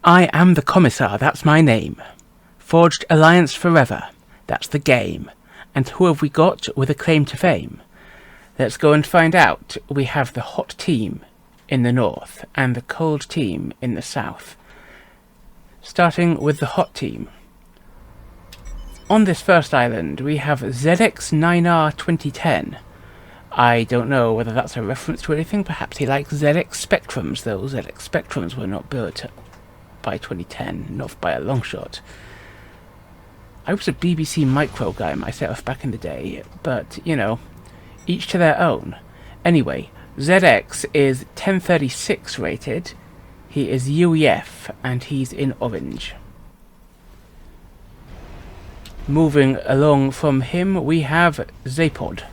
I am the Commissar, that's my name. Forged alliance forever, that's the game. And who have we got with a claim to fame? Let's go and find out. We have the hot team in the north and the cold team in the south. Starting with the hot team. On this first island we have ZX9R 2010. I don't know whether that's a reference to anything. Perhaps he likes ZX Spectrums, though ZX Spectrums were not built by 2010, not by a long shot. I was a BBC Micro guy myself back in the day, but, you know, each to their own. Anyway, ZX is 1036 rated, he is UEF, and he's in orange. Moving along from him, we have Zapod.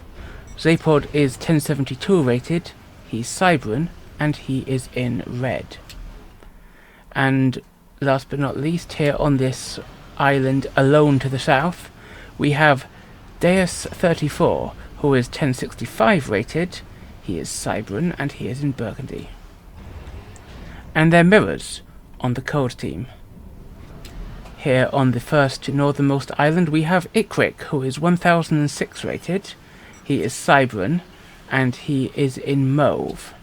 Zapod is 1072 rated, he's Fyrenn, and he is in red. And last but not least, here on this island alone to the south, we have Deus 34, who is 1065 rated, he is Fyrenn, and he is in burgundy. And their mirrors on the cold team. Here on the first northernmost island we have Ikrick, who is 1006 rated, he is Fyrenn, and he is in mauve.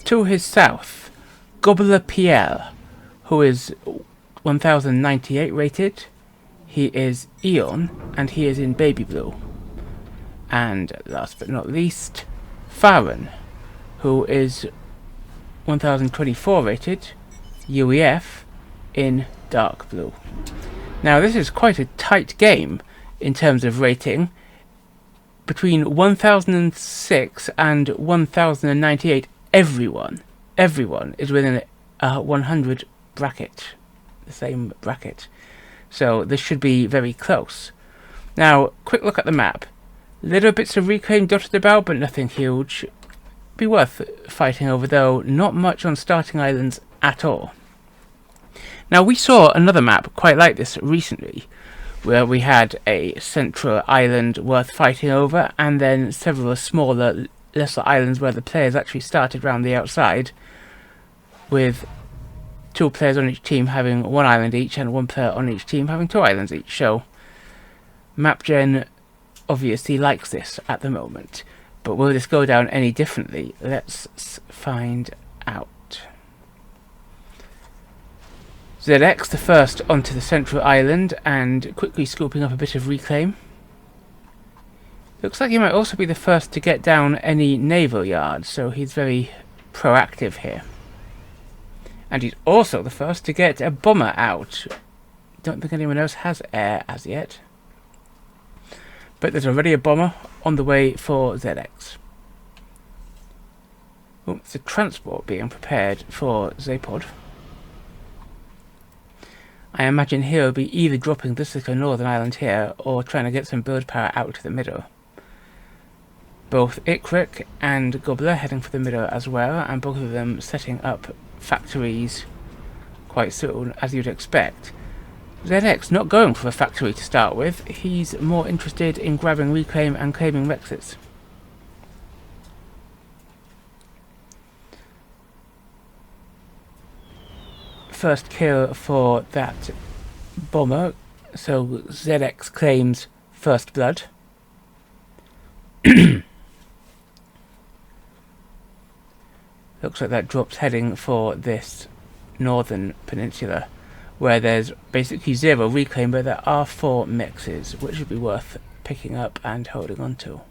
To his south, Gobblerpl, who is 1098 rated, he is Eon, and he is in baby blue. And last but not least, Fyrenn, who is 1024 rated, UEF, in dark blue. Now this is quite a tight game in terms of rating. Between 1006 and 1098, everyone is within a 100 bracket, the same bracket. So this should be very close. Now, quick look at the map. Little bits of reclaim dotted about, but nothing huge. Be worth fighting over, though. Not much on starting islands at all. Now, we saw another map quite like this recently, where we had a central island worth fighting over, and then several smaller, lesser islands where the players actually started round the outside, with 2 players on each team having 1 island each, and 1 player on each team having 2 islands each. So, MapGen obviously likes this at the moment. But will this go down any differently? Let's find out. ZX the first onto the central island and quickly scooping up a bit of reclaim. Looks like he might also be the first to get down any naval yards, so he's very proactive here. And he's also the first to get a bomber out. Don't think anyone else has air as yet. But there's already a bomber on the way for ZX. Oh, it's a transport being prepared for Zapod. I imagine he'll be either dropping this little northern island here or trying to get some bird power out to the middle. Both Ikrick and Gobbler heading for the middle as well, and both of them setting up factories quite soon, as you'd expect. ZX not going for a factory to start with, he's more interested in grabbing reclaim and claiming Rexes. First kill for that bomber, so ZX claims first blood. Looks like that drops heading for this northern peninsula, where there's basically 0 reclaim, but there are 4 mixes, which would be worth picking up and holding on to.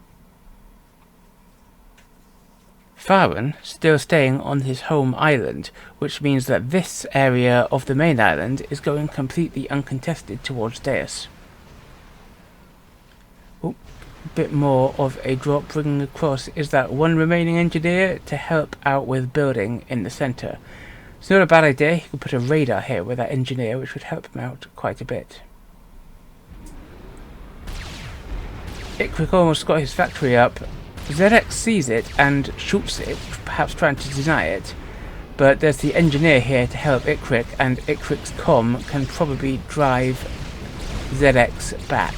Fyrenn still staying on his home island, which means that this area of the main island is going completely uncontested towards Deus. Oh, a bit more of a drop. Bringing across is that 1 remaining engineer to help out with building in the centre. It's not a bad idea. You could put a radar here with that engineer, which would help him out quite a bit. Ikrick almost got his factory up. ZX sees it and shoots it, perhaps trying to deny it, but there's the engineer here to help Ikrick, and Ikrick's comm can probably drive ZX back.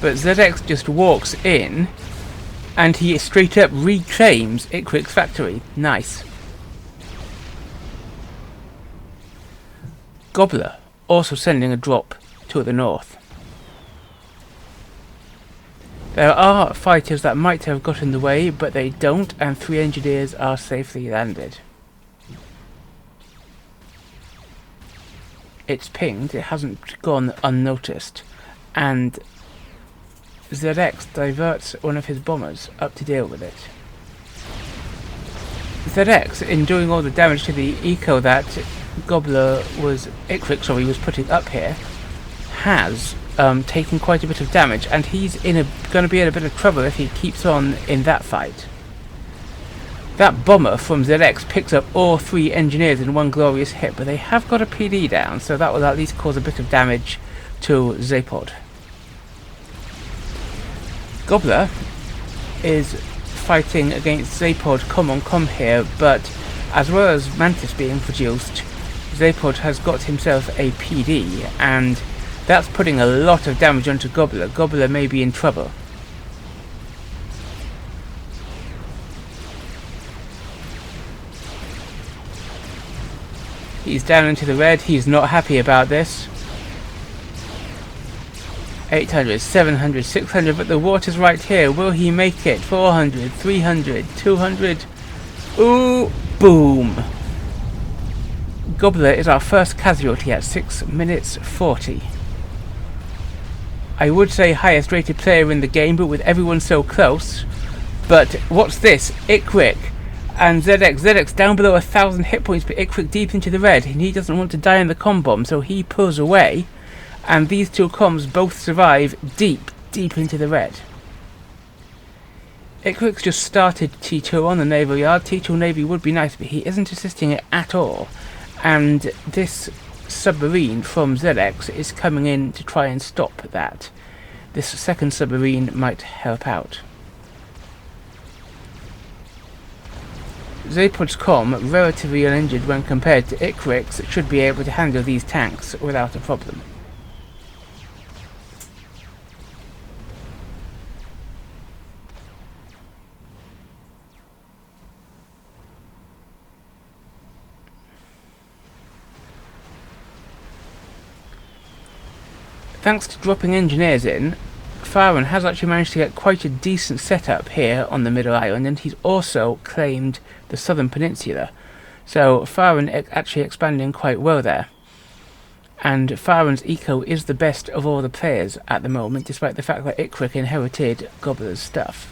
But ZX just walks in and he straight up reclaims Ikrick's factory. Nice. Gobbler also sending a drop to the north. There are fighters that might have got in the way, but they don't, and 3 engineers are safely landed. It's pinged, it hasn't gone unnoticed, and ZX diverts one of his bombers up to deal with it. ZX, in doing all the damage to the eco that Ikrick was putting up here, has taken quite a bit of damage, and he's going to be in a bit of trouble if he keeps on in that fight. That bomber from ZX picks up all 3 engineers in one glorious hit, but they have got a PD down, so that will at least cause a bit of damage to Zapod. Gobbler is fighting against Zapod come here, but as well as Mantis being produced, Zapod has got himself a PD, and that's putting a lot of damage onto Gobbler. Gobbler may be in trouble. He's down into the red. He's not happy about this. 800, 700, 600, but the water's right here. Will he make it? 400, 300, 200. Ooh, boom. Gobbler is our first casualty at 6 minutes 40. I would say highest rated player in the game, but with everyone so close. But what's this? Ikrick and ZX. ZX down below 1,000 hit points, but Ikrick deep into the red, and he doesn't want to die in the comm bomb, so he pulls away. And these 2 comms both survive deep into the red. Ikrick's just started T2 on the naval yard. T2 Navy would be nice, but he isn't assisting it at all. And this submarine from ZX is coming in to try and stop that. This second submarine might help out. Zapod's comm, relatively uninjured when compared to Ikrick's, should be able to handle these tanks without a problem. Thanks to dropping engineers in, Fyrenn has actually managed to get quite a decent setup here on the middle island, and he's also claimed the southern peninsula. So Fyrenn actually expanding quite well there. And Fyren's eco is the best of all the players at the moment, despite the fact that Ikrick inherited Gobbler's stuff.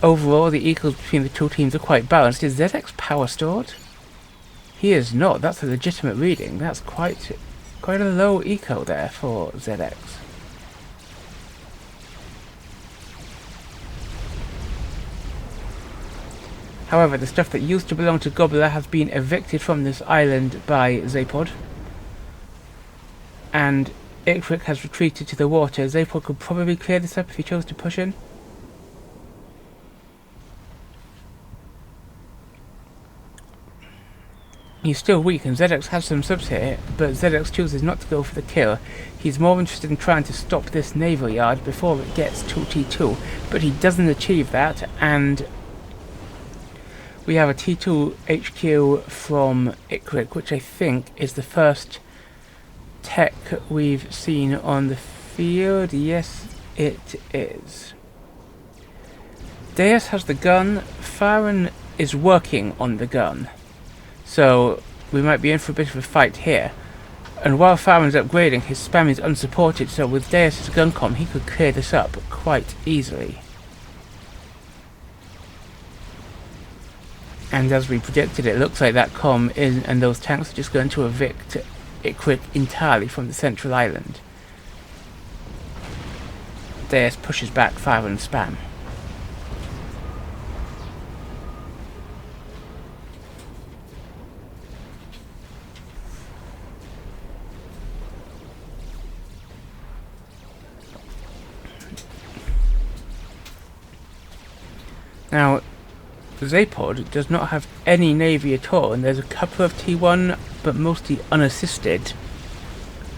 Overall, the ecos between the 2 teams are quite balanced. Is ZX power stored? He is not. That's a legitimate reading. That's quite a low eco there for ZX. However, the stuff that used to belong to Gobbler has been evicted from this island by Zapod, and Ikrick has retreated to the water. Zapod could probably clear this up if he chose to push in. He's still weak, and ZX has some subs here, but ZX chooses not to go for the kill. He's more interested in trying to stop this naval yard before it gets 2T2, but he doesn't achieve that, and we have a T2 HQ from Ikrick, which I think is the first tech we've seen on the field. Yes, it is. Deus has the gun. Fyrenn is working on the gun. So we might be in for a bit of a fight here. And while Fyrenn's upgrading, his spam is unsupported, so with Deus' gun comm he could clear this up quite easily. And as we predicted, it looks like that comm and those tanks are just going to evict Ikrick entirely from the central island. Deus pushes back Fyrenn's spam. Now, Zapod does not have any navy at all, and there's a couple of T1, but mostly unassisted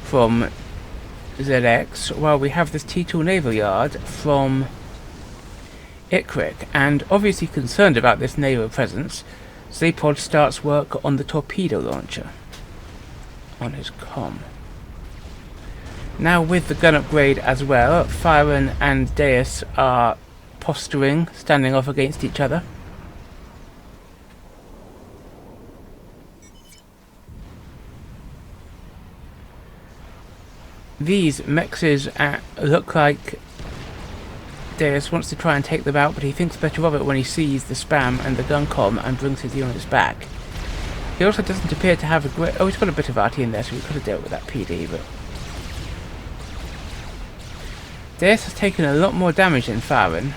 from ZX, well, we have this T2 naval yard from Ikrick, and obviously concerned about this naval presence, Zapod starts work on the torpedo launcher on his comm. Now with the gun upgrade as well, Fyrenn and Deus are posturing, standing off against each other. These mexes look like Deus wants to try and take them out, but he thinks better of it when he sees the spam and the gun comm and brings his units back. He also doesn't appear to have a great... Oh, he's got a bit of arty in there, so we could have dealt with that PD, but... Deus has taken a lot more damage than Fyrenn,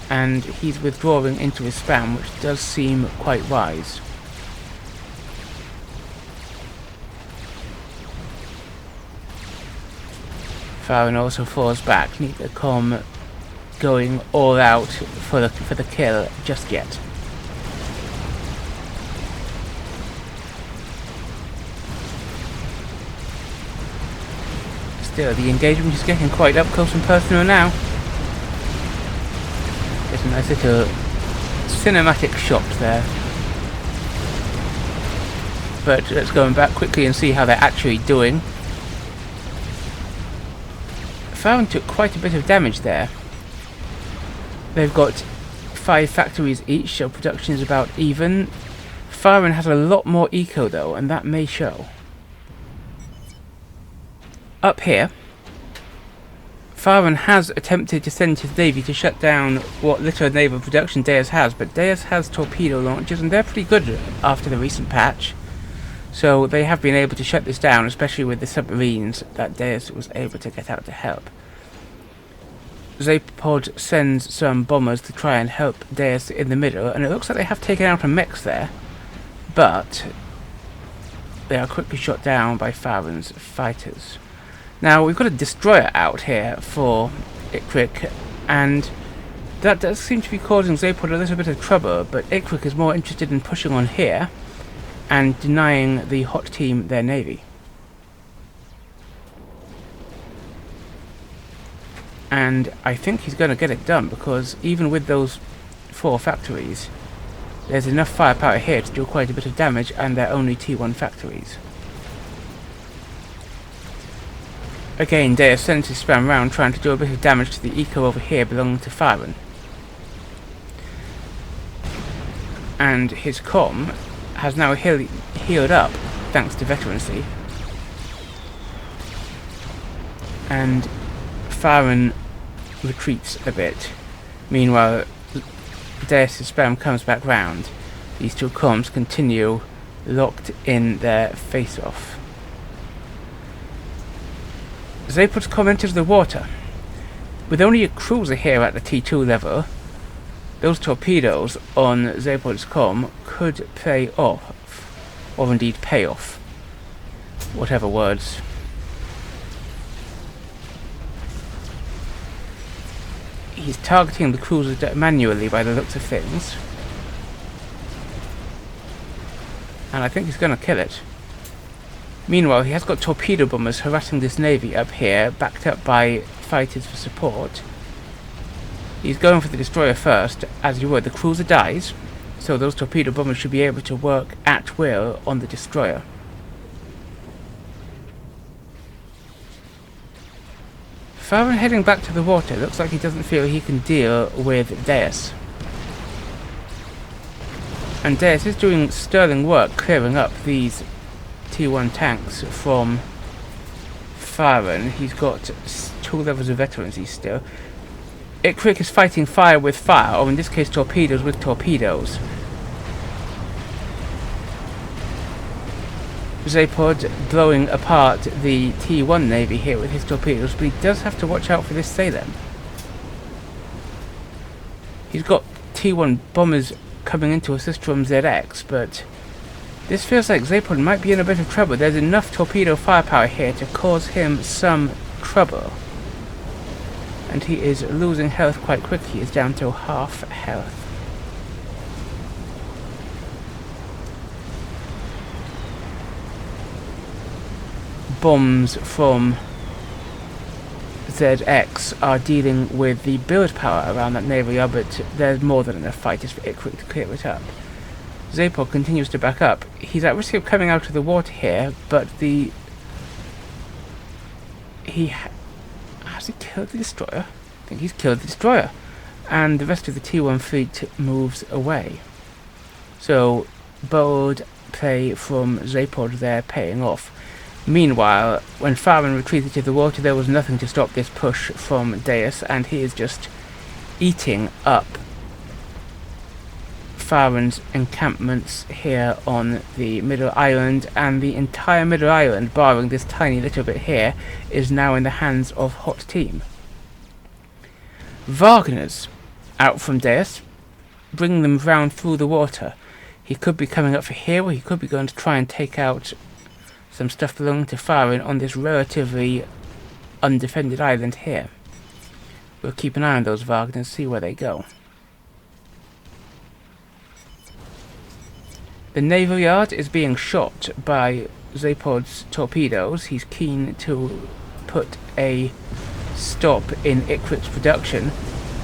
and he's withdrawing into his spam, which does seem quite wise. Fyrenn also falls back, neither comm going all out for the kill just yet. Still, the engagement is getting quite up close and personal now. There's a nice little cinematic shot there. But let's go back quickly and see how they're actually doing. Fyrenn took quite a bit of damage there. They've got 5 factories each, so production is about even. Fyrenn has a lot more eco though, and that may show. Up here, Fyrenn has attempted to send his navy to shut down what little naval production Deus has, but Deus has torpedo launchers, and they're pretty good after the recent patch. So they have been able to shut this down, especially with the submarines that Deus was able to get out to help. Zapod sends some bombers to try and help Deus in the middle, and it looks like they have taken out a mech there, but they are quickly shot down by Fyren's fighters. Now we've got a destroyer out here for Ikrick, and that does seem to be causing Zapod a little bit of trouble, but Ikrick is more interested in pushing on here and denying the hot team their navy. And I think he's going to get it done, because even with those 4 factories, there's enough firepower here to do quite a bit of damage, and they're only T1 factories. Again, Deus sends his spam round trying to do a bit of damage to the eco over here belonging to Fyrenn. And his comm has now healed up thanks to veterancy. And Fyrenn retreats a bit. Meanwhile, Deus' spam comes back round. These two comms continue locked in their face-off. Zapod's comm enters the water. With only a cruiser here at the T2 level, those torpedoes on Zapod's comm could pay off, or indeed pay off. Whatever words. He's targeting the cruiser manually by the looks of things. And I think he's going to kill it. Meanwhile, he has got torpedo bombers harassing this navy up here, backed up by fighters for support. He's going for the destroyer first. As you would, the cruiser dies, so those torpedo bombers should be able to work at will on the destroyer. Fyrenn heading back to the water. Looks like he doesn't feel he can deal with Deus. And Deus is doing sterling work clearing up these T1 tanks from Fyrenn. He's got 2 levels of veterancy still. Ikrick is fighting fire with fire, or in this case torpedoes with torpedoes. Zapod blowing apart the T1 navy here with his torpedoes, but he does have to watch out for this Salem. He's got T1 bombers coming in to assist from ZX, but this feels like Zapod might be in a bit of trouble. There's enough torpedo firepower here to cause him some trouble. And he is losing health quite quickly. He is down to half health. Bombs from ZX are dealing with the build power around that naval yard, but there's more than enough fighters for ikrick to clear it up. Zapod continues to back up. He's at risk of coming out of the water here, but has he killed the destroyer? I think he's killed the destroyer. And the rest of the T1 fleet moves away. So, bold play from Zapod there, paying off. Meanwhile, when Fyrenn retreated to the water, there was nothing to stop this push from Deus, and he is just eating up Fyrenn's encampments here on the middle island, and the entire middle island, barring this tiny little bit here, is now in the hands of Hot Team. Wagner's out from Deus, bringing them round through the water. He could be coming up for here, or he could be going to try and take out some stuff belonging to Fyrenn on this relatively undefended island here. We'll keep an eye on those Wagners, see where they go. The naval yard is being shot by Zapod's torpedoes. He's keen to put a stop in ikrick's production,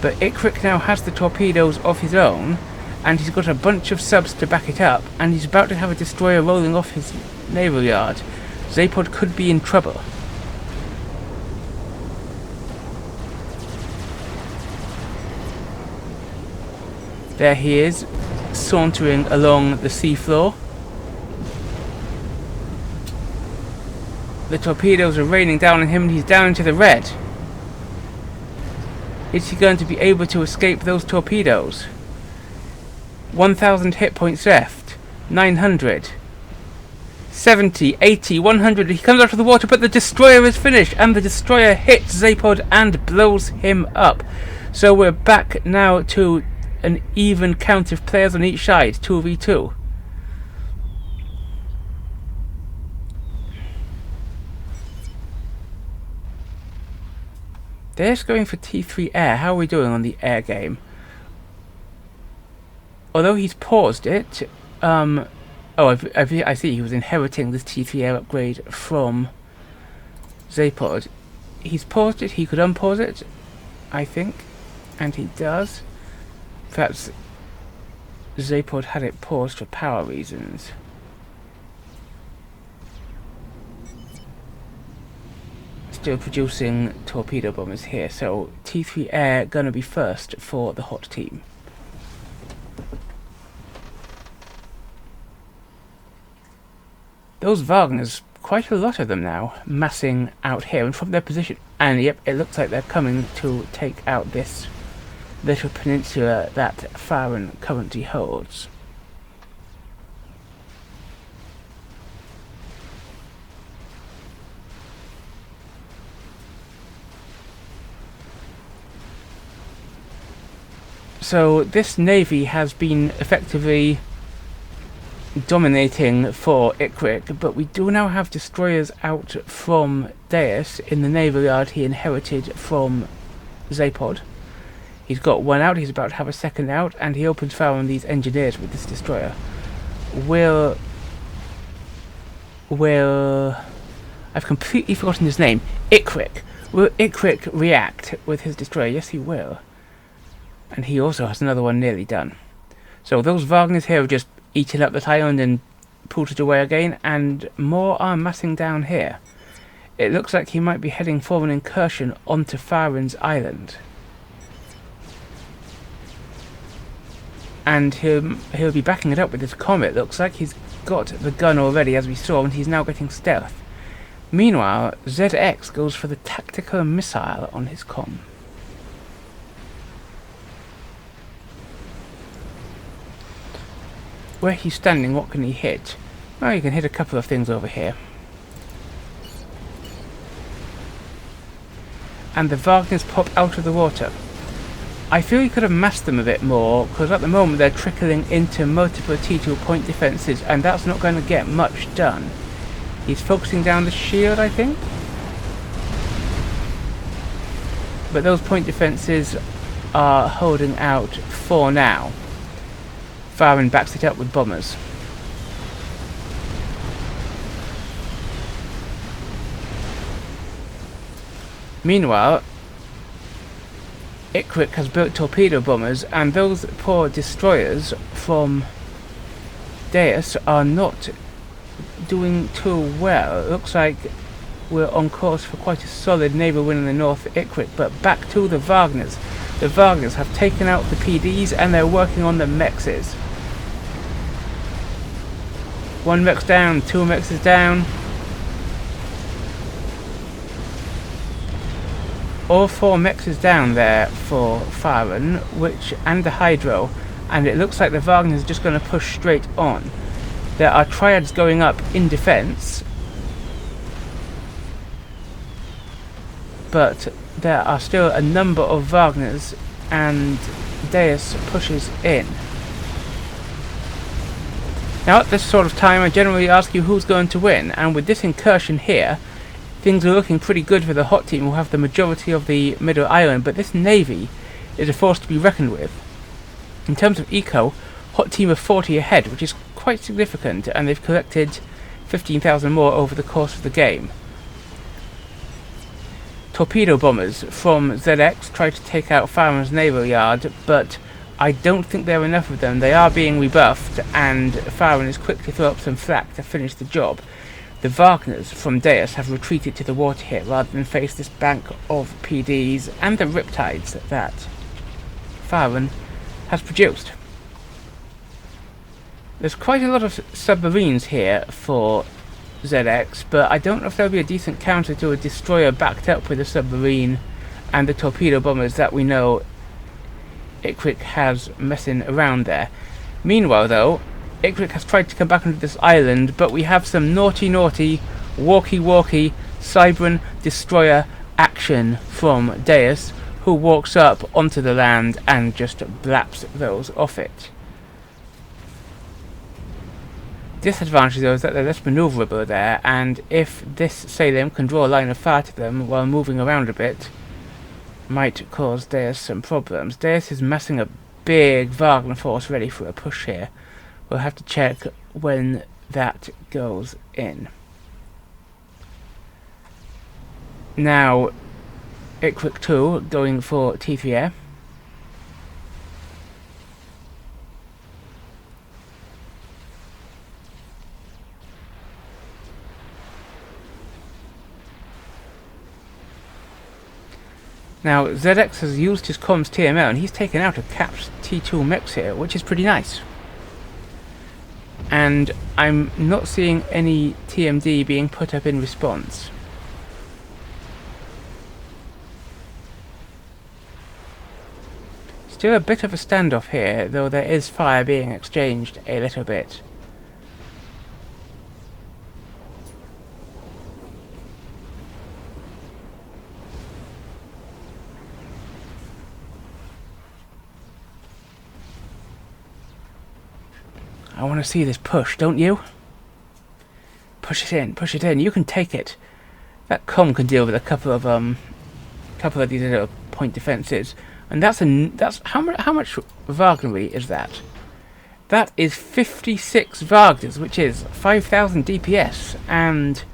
but ikrick now has the torpedoes of his own, and he's got a bunch of subs to back it up, and he's about to have a destroyer rolling off his naval yard. Zapod could be in trouble. There he is, sauntering along the seafloor. The torpedoes are raining down on him, and he's down into the red. Is he going to be able to escape those torpedoes? 1,000 hit points left. 900. 70, 80, 100. He comes out of the water, but the destroyer is finished, and the destroyer hits Zapod and blows him up. So we're back now to an even count of players on each side, 2v2. They're just going for T3 air. How are we doing on the air game? Although he's paused it, I see he was inheriting this T3 air upgrade from Zapod. He's paused it, he could unpause it, I think, and he does. Perhaps Zapod had it paused for power reasons. Still producing torpedo bombers here, so T3 air gonna be first for the Hot Team. Those Wagners, quite a lot of them now, massing out here, and from their position, and yep, it looks like they're coming to take out this little peninsula that Fyrenn currently holds. So this navy has been effectively dominating for ikrick, but we do now have destroyers out from Deus in the naval yard he inherited from Zapod. He's got one out, he's about to have a second out, and he opens fire on these engineers with this destroyer. I've completely forgotten his name. Ikrick. Will ikrick react with his destroyer? Yes, he will. And he also has another one nearly done. So those Wagners here have just eaten up that island and pulled it away again, and more are massing down here. It looks like he might be heading for an incursion onto Fyrenn's island. And he'll be backing it up with his comet. Looks like he's got the gun already, as we saw, and he's now getting stealth. Meanwhile, ZX goes for the tactical missile on his comm. Where he's standing, what can he hit? Well, he can hit a couple of things over here. And the Wagners pop out of the water. I feel he could have massed them a bit more, because at the moment they're trickling into multiple T2 point defences, and that's not going to get much done. He's focusing down the shield, I think? But those point defences are holding out for now. Fyrenn backs it up with bombers. Meanwhile, Ikrick has built torpedo bombers, and those poor destroyers from Deus are not doing too well. It looks like we're on course for quite a solid naval win in the north for Ikrick, but back to the Wagners. The Wagners have taken out the PDs and they're working on the mexes. One mex down, two mexes down. All four mexes down there for Fyrenn, and the Hydro, and it looks like the Wagners are just going to push straight on. There are triads going up in defense, but there are still a number of Wagners, and Deus pushes in. Now at this sort of time I generally ask you who's going to win, and with this incursion here, things are looking pretty good for the hot team, who have the majority of the middle island, but this navy is a force to be reckoned with. In terms of eco, hot team are 40 ahead, which is quite significant, and they've collected 15,000 more over the course of the game. Torpedo bombers from ZX try to take out Fyrenn's naval yard, but I don't think there are enough of them. They are being rebuffed, and Fyrenn is quick to throw up some flak to finish the job. The Wagners from Deus have retreated to the water here rather than face this bank of PDs and the riptides that Fyrenn has produced. There's quite a lot of submarines here for ZX, but I don't know if there'll be a decent counter to a destroyer backed up with a submarine and the torpedo bombers that we know Ikrick has messing around there. Meanwhile though, Ikrick has tried to come back onto this island, but we have some naughty walkie-walkie Cybran destroyer action from Deus, who walks up onto the land and just blaps those off it. Disadvantage though is that they're less manoeuvrable there, and if this Salem can draw a line of fire to them while moving around a bit, might cause Deus some problems. Deus is massing a big Wagner force ready for a push here. We'll have to check when that goes in. Now, Ikrick 2 going for T3 Now, ZX has used his comms TML and he's taken out a capped T2 mech here, which is pretty nice. And I'm not seeing any TMD being put up in response. Still a bit of a standoff here, though there is fire being exchanged a little bit. I want to see this push, don't you? Push it in, you can take it. That comm can deal with a couple of these little point defences. And that's how much Wagnery is that? That is 56 Wagners, which is 5,000 DPS, and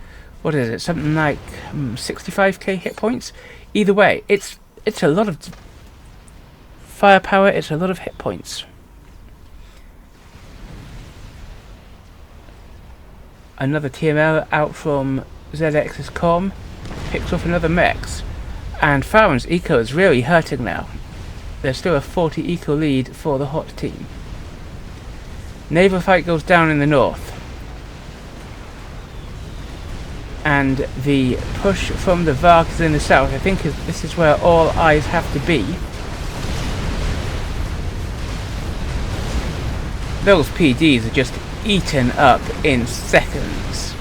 what is it? Something like 65k hit points. Either way, it's a lot of firepower. It's a lot of hit points. Another TML out from ZX's comm picks up another mechs, and Fyren's eco is really hurting now. There's still a 40 eco lead for the hot team. Naval fight goes down in the north, and the push from the Vargs in the south, I think this is where all eyes have to be. Those PDs are just eaten up in seconds.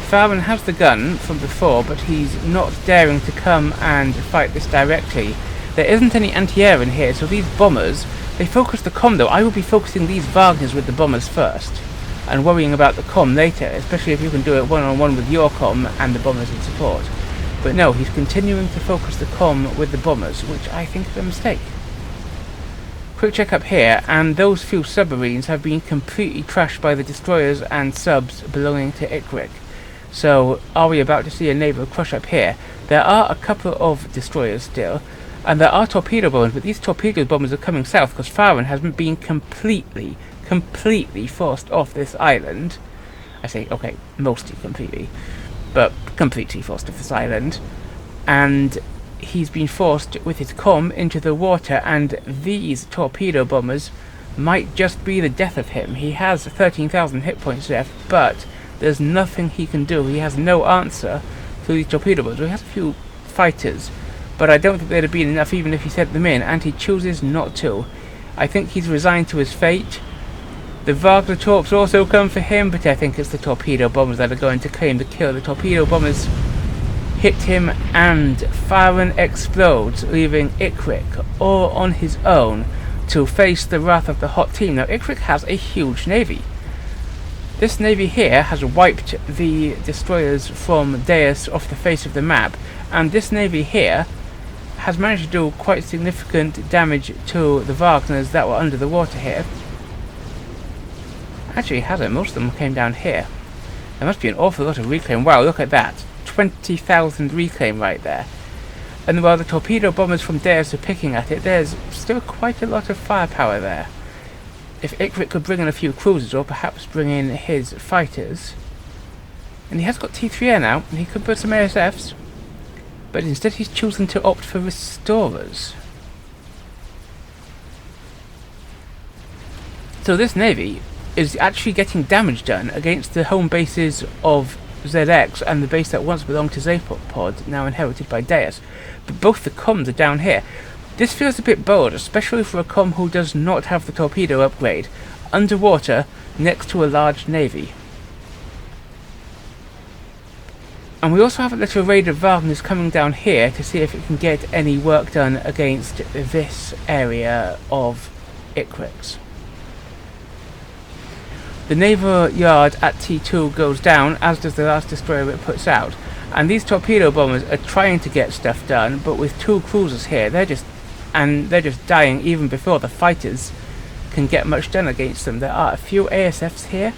Fyrenn has the gun from before, but he's not daring to come and fight this directly. There isn't any anti-air in here, so these bombers, they focus the comm though. I will be focusing these Wagners with the bombers first, and worrying about the comm later, especially if you can do it one-on-one with your comm and the bombers in support. But no, he's continuing to focus the comm with the bombers, which I think is a mistake. Quick check up here, and those few submarines have been completely trashed by the destroyers and subs belonging to Ikrick. So, are we about to see a naval crush up here? There are a couple of destroyers still, and there are torpedo bombers, but these torpedo bombers are coming south because Fyrenn has been completely forced off this island. I say, okay, mostly completely, but completely forced off this island. And he's been forced with his comm into the water, and these torpedo bombers might just be the death of him. He has 13,000 hit points left, but there's nothing he can do. He has no answer to these torpedo bombers. He has a few fighters, but I don't think they'd have been enough even if he sent them in, and he chooses not to. I think he's resigned to his fate. The Wagner torps also come for him, but I think it's the torpedo bombers that are going to claim the kill. The torpedo bombers hit him, and Fyrenn explodes, leaving Ikrick all on his own to face the wrath of the hot team. Now, Ikrick has a huge navy. This navy here has wiped the destroyers from Deus off the face of the map, and this navy here has managed to do quite significant damage to the Wagners that were under the water here. Actually, it hasn't. Most of them came down here. There must be an awful lot of reclaim. Wow, look at that. 20,000 reclaim right there. And while the torpedo bombers from Deus are picking at it, there's still quite a lot of firepower there. If Ikrick could bring in a few cruisers, or perhaps bring in his fighters. And he has got T3 now, and he could put some ASFs. But instead he's chosen to opt for restorers. So this navy is actually getting damage done against the home bases of ZX and the base that once belonged to Zapod, now inherited by Deus. But both the comms are down here. This feels a bit bold, especially for a comm who does not have the torpedo upgrade, underwater next to a large navy. And we also have a little raid of Wagners coming down here to see if it can get any work done against this area of Ikrick's. The naval yard at T2 goes down, as does the last destroyer it puts out. And these torpedo bombers are trying to get stuff done, but with two cruisers here, they're just dying even before the fighters can get much done against them. There are a few ASFs here,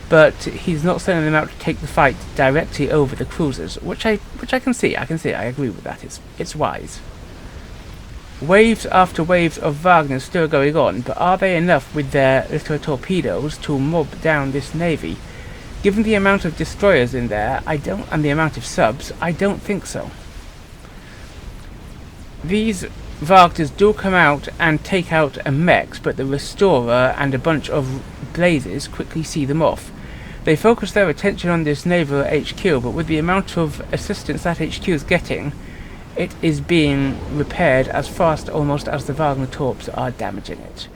but he's not sending them out to take the fight directly over the cruisers, which I can see. I agree with that. It's wise. Waves after waves of Wagner still going on, but are they enough with their little torpedoes to mob down this navy? Given the amount of destroyers in there, and the amount of subs, I don't think so. These Wagners do come out and take out a mechs, but the Restorer and a bunch of Blazes quickly see them off. They focus their attention on this naval HQ, but with the amount of assistance that HQ is getting, it is being repaired as fast almost as the Wagner torps are damaging it.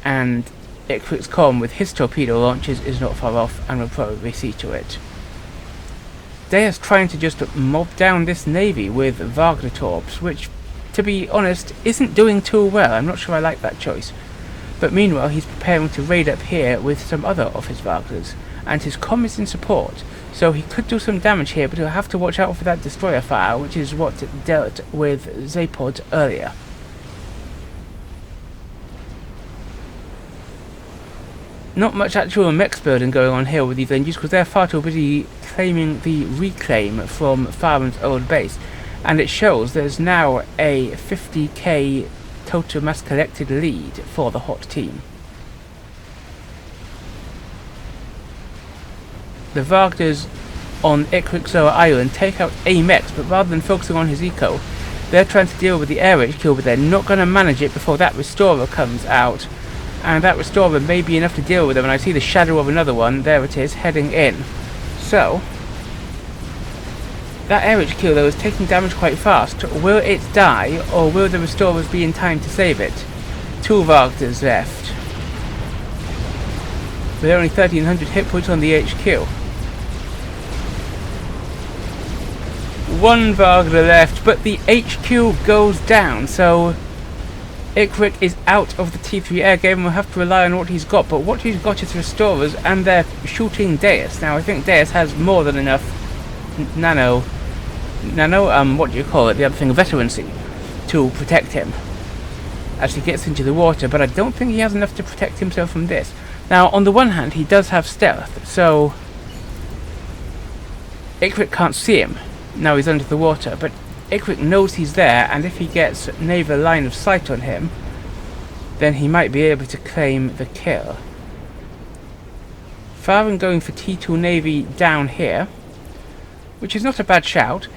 And Ikrick's comm with his torpedo launches is not far off and will probably see to it. Deus trying to just mob down this navy with Wagner torps, which, to be honest, isn't doing too well. I'm not sure I like that choice. But meanwhile, he's preparing to raid up here with some other of his Wagners, and his comm is in support, so he could do some damage here, but he'll have to watch out for that destroyer fire, which is what dealt with Zapod earlier. Not much actual mechs building going on here with these engines, because they're far too busy claiming the reclaim from Fyrenn's old base, and it shows there's now a 50k total mass collected lead for the hot team. The Wagners on Ikrick's lower island take out a mechs, but rather than focusing on his eco, they're trying to deal with the air HQ, but they're not going to manage it before that Restorer comes out. And that Restorer may be enough to deal with them, and I see the shadow of another one, there it is, heading in. So, that air HQ though is taking damage quite fast. Will it die, or will the Restorers be in time to save it? Two Wagners left, with only 1300 hit points on the HQ. One Wagner left, but the HQ goes down, so Ikrick is out of the T3 air game and will have to rely on what he's got, but what he's got is Restorers, and they're shooting Deus. Now I think Deus has more than enough what do you call it, the other thing, veterancy, to protect him as he gets into the water, but I don't think he has enough to protect himself from this. Now on the one hand he does have stealth, so Ikrick can't see him. Now he's under the water, but Ikrick knows he's there, and if he gets naval line of sight on him, then he might be able to claim the kill. Fyrenn going for T2 Navy down here, which is not a bad shout.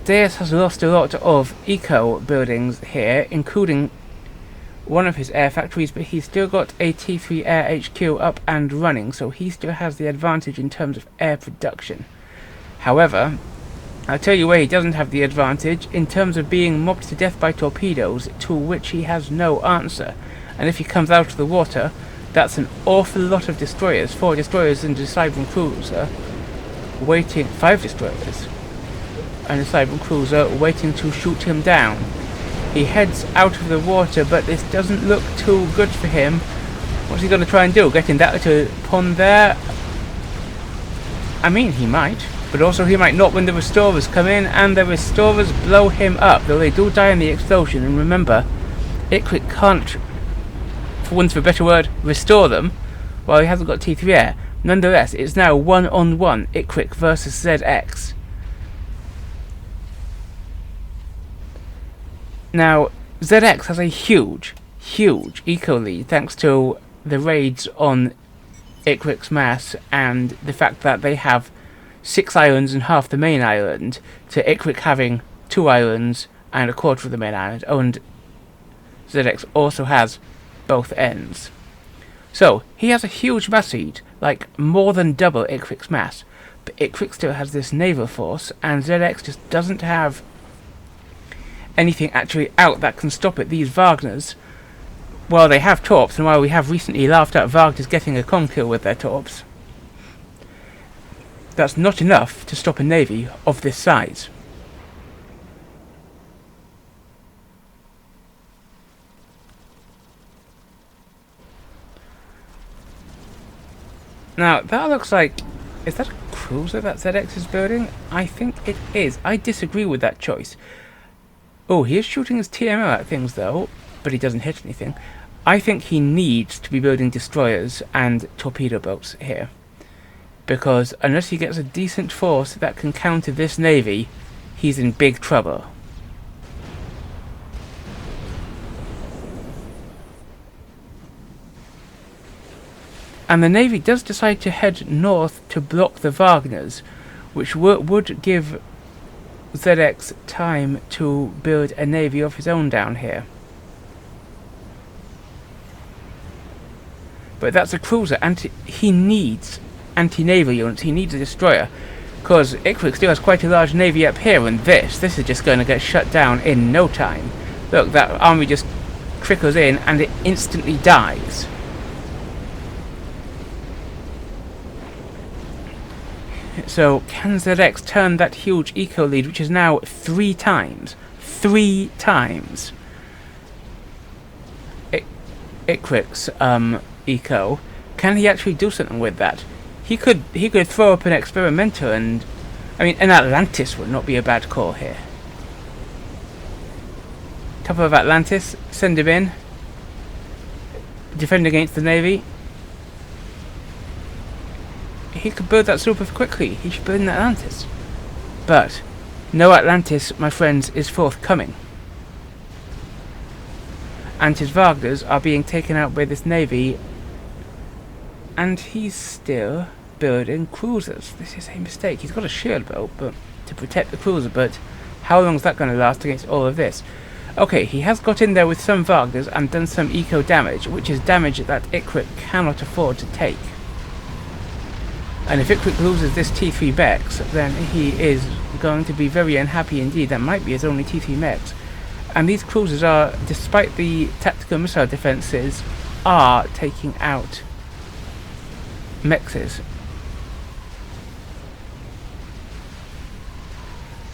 Deus has lost a lot of eco buildings here, including one of his air factories, but he's still got a T3 Air HQ up and running, so he still has the advantage in terms of air production. However, I'll tell you where he doesn't have the advantage, in terms of being mobbed to death by torpedoes, to which he has no answer. And if he comes out of the water, that's an awful lot of destroyers, 4 destroyers and a Cyber cruiser, waiting, 5 destroyers, and a Cyber cruiser waiting to shoot him down. He heads out of the water, but this doesn't look too good for him. What's he going to try and do? Get in that little pond there? I mean, he might. But also he might not when the restorers come in, and the restorers blow him up, though they do die in the explosion. And remember, Ikrick can't, for want of a better word, restore them, while he hasn't got T3 Air. Nonetheless, it's now 1-on-1, Ikrick versus ZX. Now, ZX has a huge eco lead, thanks to the raids on Ikrick's mass, and the fact that they have 6 islands and half the main island, to Ikrick having 2 islands and a quarter of the main island. Oh, and ZX also has both ends. So, he has a huge mass lead, like more than double Ikrick's mass. But Ikrick still has this naval force, and ZX just doesn't have anything actually out that can stop it. These Wagners, well, they have torps, and while we have recently laughed at Wagners getting a con kill with their torps, that's not enough to stop a navy of this size. Now, that looks like... is that a cruiser that ZX is building? I think it is. I disagree with that choice. Oh, he is shooting his TMO at things, though, but he doesn't hit anything. I think he needs to be building destroyers and torpedo boats here, because unless he gets a decent force that can counter this navy, he's in big trouble. And the navy does decide to head north to block the Wagners, which would give ZX time to build a navy of his own down here. But that's a cruiser, and he needs anti-naval units. He needs a destroyer, because Ikrick still has quite a large navy up here, and this is just going to get shut down in no time. Look, that army just trickles in and it instantly dies. So, can ZX turn that huge eco lead, which is now 3 times Ikrick's eco, can he actually do something with that? He could throw up an experimental, and I mean, an Atlantis would not be a bad call here. Couple of Atlantis, send him in, defend against the navy. He could build that super quickly. He should build an Atlantis. But no Atlantis, my friends, is forthcoming. And his Wagners are being taken out by this navy, and he's still building cruisers. This is a mistake. He's got a shield boat but to protect the cruiser, but how long is that going to last against all of this? Okay, he has got in there with some Wagners and done some eco damage, which is damage that Ikrick cannot afford to take. And if Ikrick loses this T3 Bex, then he is going to be very unhappy indeed. That might be his only T3 Mex. And these cruisers are, despite the tactical missile defences, are taking out mexes.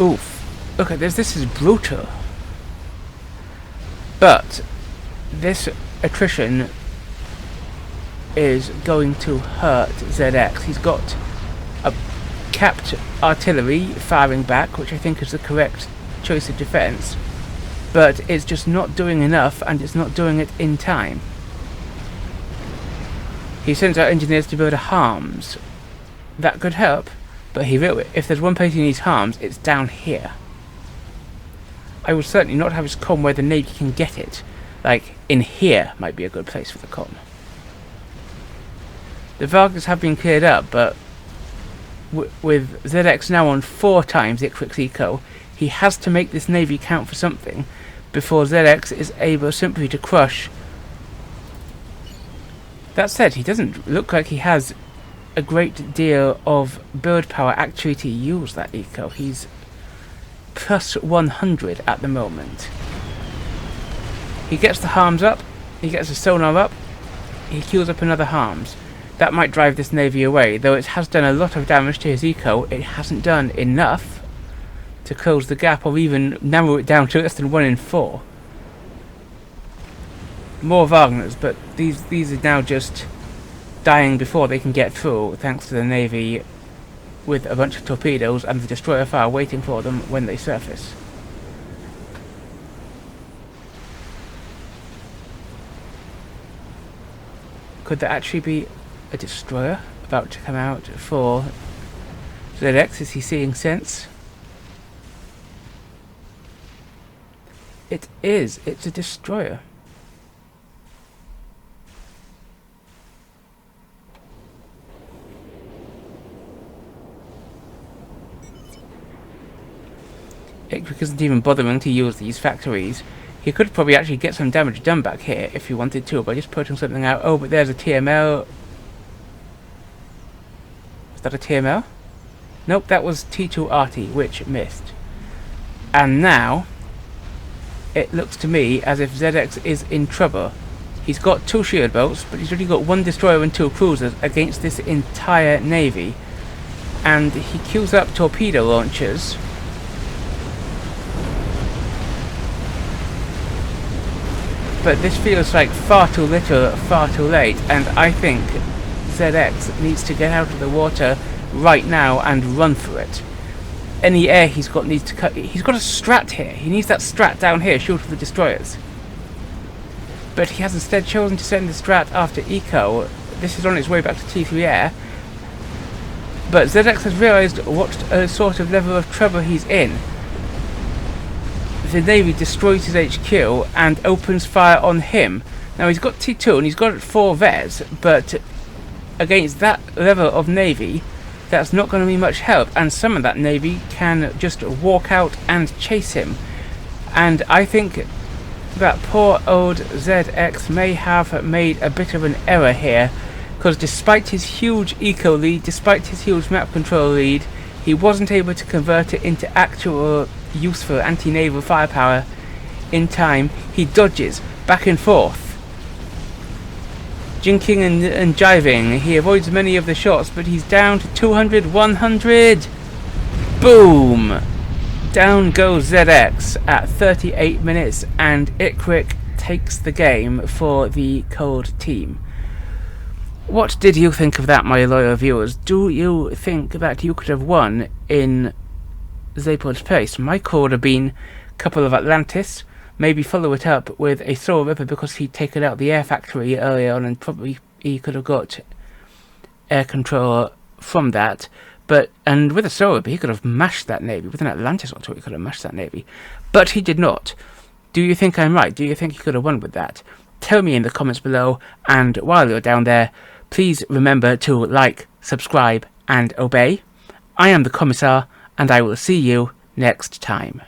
Oof. Look at this. This is brutal. But this attrition is going to hurt ZX. He's got a capped artillery firing back, which I think is the correct choice of defense, but it's just not doing enough, and it's not doing it in time. He sends out engineers to build a harms. That could help, But if there's one place he needs harms, it's down here. I would certainly not have his comm where the Navy can get it. Like, in here might be a good place for the comm. The Vargas have been cleared up, but with ZX now on 4 times ikrick's eco, he has to make this Navy count for something before ZX is able simply to crush. That said, he doesn't look like he has a great deal of build power actually to use that eco. He's plus 100 at the moment. He gets the harms up, he gets the sonar up, he queues up another harms. That might drive this Navy away, though it has done a lot of damage to his eco. It hasn't done enough to close the gap or even narrow it down to less than 1 in 4. More Wagners, but these are now just dying before they can get through, thanks to the Navy with a bunch of torpedoes and the destroyer fire waiting for them when they surface. Could there actually be a destroyer about to come out for ZX? Is he seeing sense? It is. It's a destroyer. Ikrick isn't even bothering to use these factories. He could probably actually get some damage done back here if he wanted to by just putting something out. Oh, but there's a TML. Was that a TML? Nope, that was T2RT, which missed. And now, it looks to me as if ZX is in trouble. He's got 2 shield boats, but he's already got 1 destroyer and 2 cruisers against this entire Navy. And he queues up torpedo launchers. But this feels like far too little, far too late, and I think ZX needs to get out of the water right now and run for it. Any air he's got needs to cut. He's got a strat here. He needs that strat down here, short of the destroyers. But he has instead chosen to send the strat after eco. This is on its way back to T3 air. But ZX has realised what sort of level of trouble he's in. The Navy destroys his HQ and opens fire on him. Now he's got T2 and he's got 4 VES, but against that level of Navy, that's not going to be much help, and some of that Navy can just walk out and chase him. And I think that poor old ZX may have made a bit of an error here, because despite his huge eco lead, despite his huge map control lead, he wasn't able to convert it into actual useful anti-naval firepower in time. He dodges back and forth, jinking and jiving. He avoids many of the shots, but he's down to 200, 100. Boom! Down goes ZX at 38 minutes, and ikrick takes the game for the cold team. What did you think of that, my loyal viewers? Do you think that you could have won in Zapod's place? My call would have been a couple of Atlantis, maybe follow it up with a Solar Ripper because he'd taken out the air factory earlier on and probably he could have got air control from that. And with a Solar Ripper he could have mashed that Navy. With an Atlantis or 2 he could have mashed that Navy. But he did not. Do you think I'm right? Do you think he could have won with that? Tell me in the comments below, and while you're down there, please remember to like, subscribe and obey. I am the Commissar, and I will see you next time.